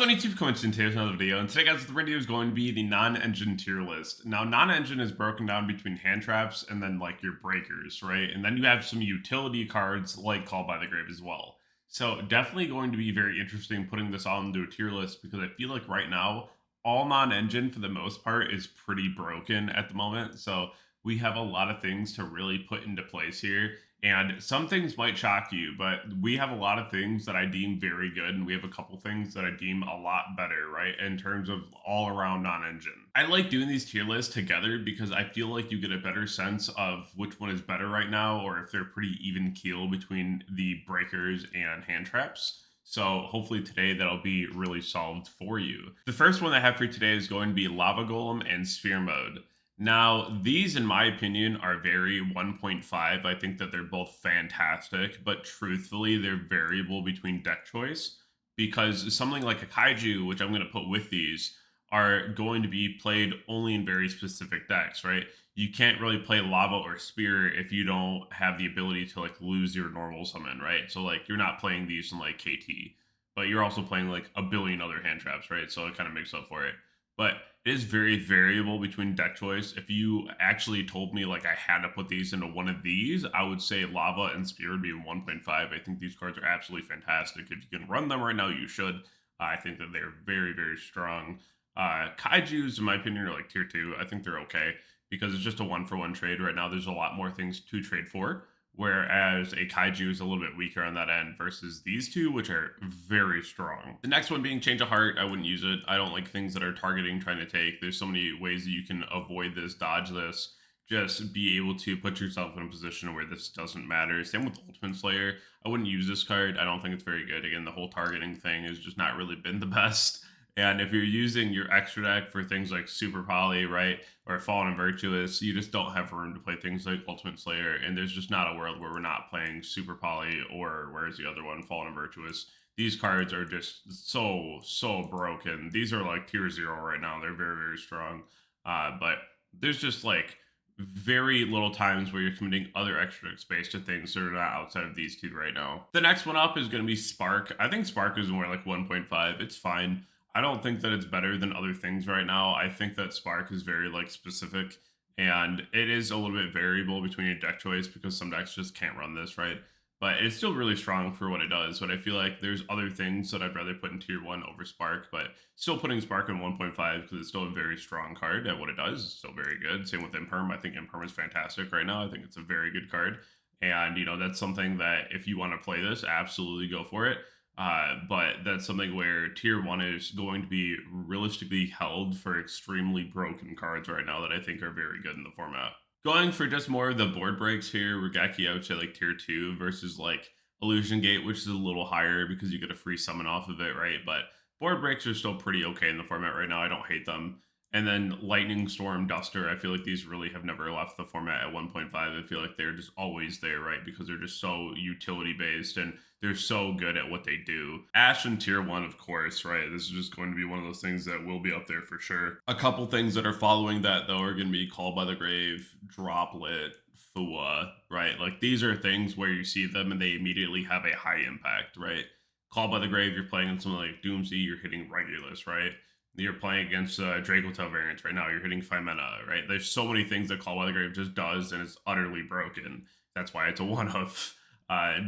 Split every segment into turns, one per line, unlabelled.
going to YouTube comments into another video, and today, guys, the video is going to be the non-engine tier list. Now, non-engine is broken down between hand traps and then like your breakers, right? And then you have some utility cards like Call by the Grave as well. So definitely going to be very interesting putting this all into a tier list because I feel like right now all non-engine for the most part is pretty broken at the moment. So we have a lot of things to really put into place here. And some things might shock you, but we have a lot of things that I deem very good, and we have a couple things that I deem a lot better, right? In terms of all around non engine. I like doing these tier lists together because I feel like you get a better sense of which one is better right now, or if they're pretty even keel between the breakers and hand traps. So hopefully today that'll be really solved for you. The first one I have for you today is going to be Lava Golem and Sphere Mode. Now, these, in my opinion, are very 1.5. I think that they're both fantastic, but truthfully, they're variable between deck choice because something like a Kaiju, which I'm going to put with these, are going to be played only in very specific decks, right? You can't really play Lava or Spear if you don't have the ability to like lose your normal summon, right? So like you're not playing these in like KT, but you're also playing like a billion other hand traps, right? So it kind of makes up for it. But it is very variable between deck choice. If you actually told me like I had to put these into one of these, I would say Lava and Spear would be in 1.5. I think these cards are absolutely fantastic. If you can run them right now, you should. I think that they're very, very strong. Kaijus, in my opinion, are like tier 2. I think they're okay because it's just a one-for-one trade. Right now, there's a lot more things to trade for. Whereas a Kaiju is a little bit weaker on that end versus these two, which are very strong. The next one being Change of Heart, I wouldn't use it. I don't like things that are targeting, trying to take. There's so many ways that you can avoid this, dodge this, just be able to put yourself in a position where this doesn't matter. Same with Ultimate Slayer. I wouldn't use this card. I don't think it's very good. Again, the whole targeting thing has just not really been the best. And if you're using your extra deck for things like Super Poly, right, or Fallen and Virtuous, you just don't have room to play things like Ultimate Slayer. And there's just not a world where we're not playing Super Poly or where's the other one, Fallen and Virtuous. These cards are just so broken. These are like tier 0 right now. They're very, very strong. But there's just like very little times where you're committing other extra deck space to things that are not outside of these two right now. The next one up is going to be Spark. I think Spark is more like 1.5. It's fine. I don't think that it's better than other things right now. I think that Spark is very like specific and it is a little bit variable between your deck choice because some decks just can't run this, right? But it's still really strong for what it does. But I feel like there's other things that I'd rather put in tier 1 over Spark, but still putting Spark in 1.5 because it's still a very strong card at what it does. It's still very good. Same with Imperm. I think Imperm is fantastic right now. I think it's a very good card. And, you know, that's something that if you want to play this, absolutely go for it. But that's something where tier 1 is going to be realistically held for extremely broken cards right now that I think are very good in the format. Going for just more of the board breaks here, we're Gaki out to like tier 2 versus like Illusion Gate, which is a little higher because you get a free summon off of it, right? But board breaks are still pretty okay in the format right now. I don't hate them. And then Lightning Storm, Duster, I feel like these really have never left the format at 1.5. I feel like they're just always there, right? Because they're just so utility based and they're so good at what they do. Ash in tier 1, of course, right? This is just going to be one of those things that will be up there for sure. A couple things that are following that, though, are going to be Call by the Grave, Droplet, Fua, right? Like these are things where you see them and they immediately have a high impact, right? Call by the Grave, you're playing on something like Doomsday, you're hitting Regulus, right? You're playing against Dracotel variants right now. You're hitting Fimena, right? There's so many things that Call by the Grave just does, and it's utterly broken. That's why it's a one of.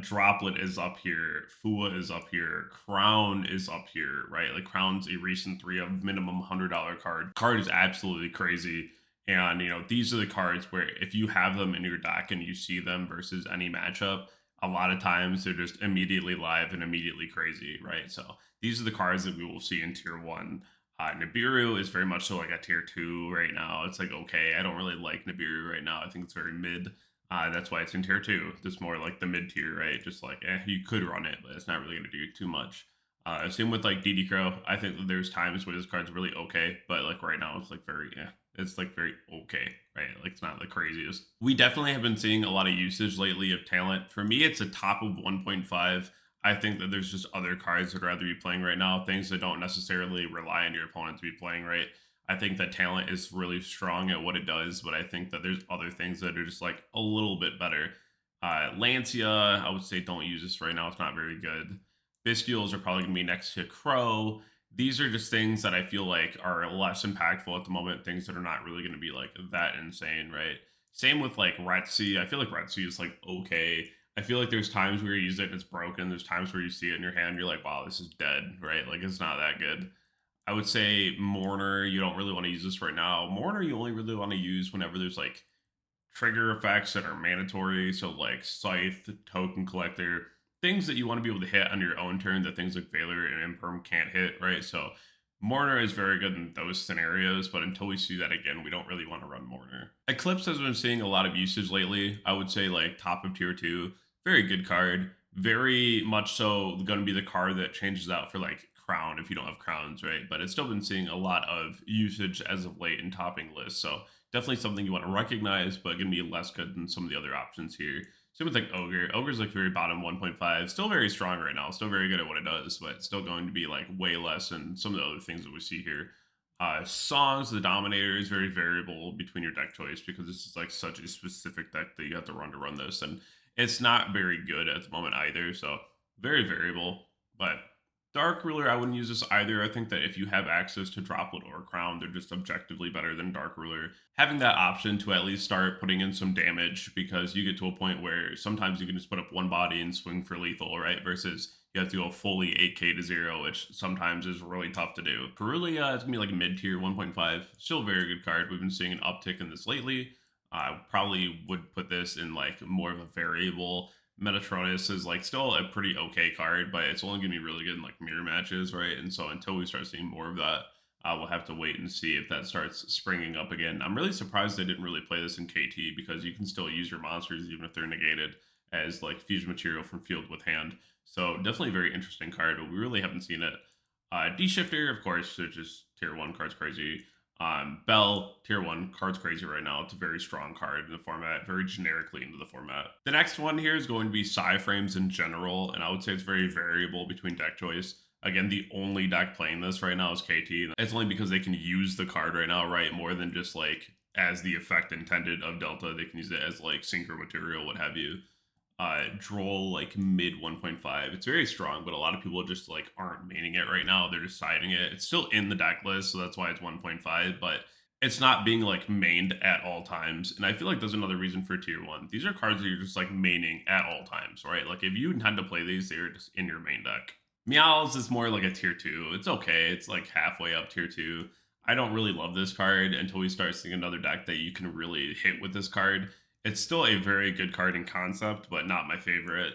Droplet is up here. Fua is up here. Crown is up here, right? Like Crown's a recent 3 of minimum $100 card. Card is absolutely crazy. And, you know, these are the cards where if you have them in your deck and you see them versus any matchup, a lot of times they're just immediately live and immediately crazy, right? So these are the cards that we will see in tier 1. Nibiru is very much so like a tier 2 right now. It's like, okay, I don't really like Nibiru right now. I think it's very mid. That's why it's in tier 2. Just more like the mid tier, right? Just like, you could run it, but it's not really going to do too much. Same with like DD Crow. I think that there's times where this card's really okay, but like right now it's like very, it's like very okay, right? Like it's not the craziest. We definitely have been seeing a lot of usage lately of talent. For me, it's a top of 1.5. I think that there's just other cards that I'd rather be playing right now, things that don't necessarily rely on your opponent to be playing right. I think that talent is really strong at what it does, but I think that there's other things that are just like a little bit better. Lancia, I would say don't use this right now. It's not very good. Bestials are probably going to be next to Crow. These are just things that I feel like are less impactful at the moment, things that are not really going to be like that insane, right? Same with like Retsi. I feel like Retsi is like okay. I feel like there's times where you use it and it's broken. There's times where you see it in your hand, you're like, wow, this is dead, right? Like it's not that good. I would say Mourner, you don't really want to use this right now. Mourner, you only really want to use whenever there's like trigger effects that are mandatory. So like Scythe, Token Collector, things that you want to be able to hit on your own turn that things like Valor and Imperm can't hit, right? So Mourner is very good in those scenarios, but until we see that again, we don't really want to run Mourner. Eclipse has been seeing a lot of usage lately. I would say like top of tier 2, very good card. Very much so going to be the card that changes out for like Crown if you don't have Crowns, right? But it's still been seeing a lot of usage as of late in topping lists. So definitely something you want to recognize, but going to be less good than some of the other options here. Same with like Ogre. Ogre's like very bottom 1.5. Still very strong right now. Still very good at what it does, but still going to be like way less than some of the other things that we see here. Songs, the Dominator is very variable between your deck choice because this is like such a specific deck that you have to run this. And it's not very good at the moment either. So very variable. But Dark Ruler, I wouldn't use this either. I think that if you have access to Droplet or Crown, they're just objectively better than Dark Ruler. Having that option to at least start putting in some damage because you get to a point where sometimes you can just put up one body and swing for lethal, right? Versus you have to go fully 8k to 0, which sometimes is really tough to do. Perulia, it's going to be like a mid-tier 1.5. Still a very good card. We've been seeing an uptick in this lately. I probably would put this in like more of a variable. Metatronus is like still a pretty okay card, but it's only going to be really good in like mirror matches, right? And so until we start seeing more of that, we'll have to wait and see if that starts springing up again. I'm really surprised they didn't really play this in KT because you can still use your monsters even if they're negated as like fusion material from field with hand. So definitely a very interesting card, but we really haven't seen it. D-Shifter, of course, they're just tier 1 cards crazy. Bell, tier 1, card's crazy right now. It's a very strong card in the format, very generically into the format. The next one here is going to be Psy-Frames in general, and I would say it's very variable between deck choice. Again, the only deck playing this right now is KT. It's only because they can use the card right now, right? More than just like as the effect intended of Delta, they can use it as like synchro material, what have you. Droll like mid 1.5. It's very strong, but a lot of people just like aren't maining it right now. They're deciding it. It's still in the deck list, so that's why it's 1.5, but it's not being like mained at all times. And I feel like there's another reason for tier 1. These are cards that you're just like maining at all times, right? Like if you intend to play these, they're just in your main deck. Meows is more like a tier 2. It's okay. It's like halfway up tier 2. I don't really love this card until we start seeing another deck that you can really hit with this card. It's still a very good card in concept, but not my favorite.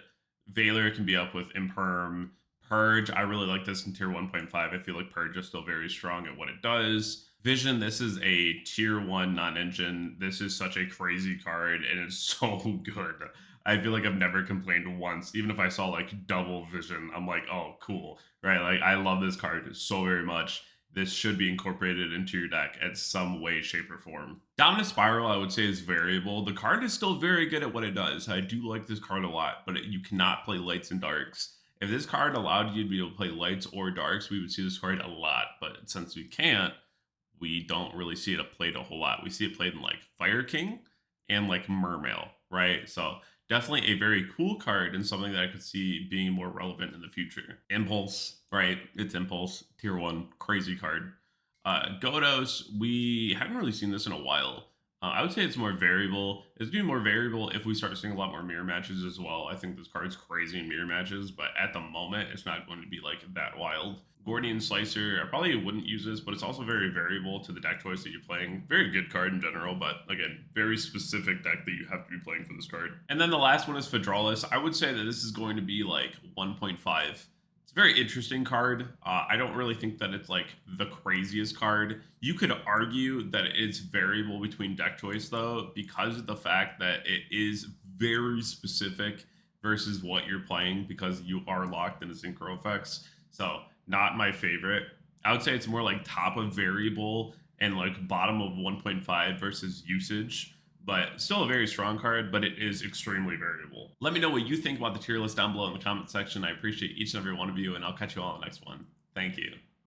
Valor can be up with Imperm. Purge, I really like this in tier 1.5. I feel like Purge is still very strong at what it does. Vision, this is a tier 1 non-engine. This is such a crazy card, and it's so good. I feel like I've never complained once. Even if I saw like double Vision, I'm like, oh, cool, right? Like, I love this card so very much. This should be incorporated into your deck at some way, shape, or form. Dominant Spiral, I would say, is variable. The card is still very good at what it does. I do like this card a lot, but you cannot play lights and darks. If this card allowed you to be able to play lights or darks, we would see this card a lot. But since we can't, we don't really see it played a whole lot. We see it played in like Fire King and like Mermail, right? So definitely a very cool card and something that I could see being more relevant in the future. Impulse, right? It's Impulse, tier 1, crazy card. Godos, we haven't really seen this in a while. I would say it's more variable. It's going to be more variable if we start seeing a lot more mirror matches as well. I think this card's crazy in mirror matches, but at the moment, it's not going to be like that wild. Gordian Slicer, I probably wouldn't use this, but it's also very variable to the deck choice that you're playing. Very good card in general, but again, very specific deck that you have to be playing for this card. And then the last one is Fedralis. I would say that this is going to be like 1.5. It's a very interesting card. I don't really think that it's like the craziest card. You could argue that it's variable between deck choice though, because of the fact that it is very specific versus what you're playing because you are locked into synchro effects. So not my favorite. I would say it's more like top of variable and like bottom of 1.5 versus usage, but still a very strong card, but it is extremely variable. Let me know what you think about the tier list down below in the comment section. I appreciate each and every one of you, and I'll catch you all on the next one. Thank you.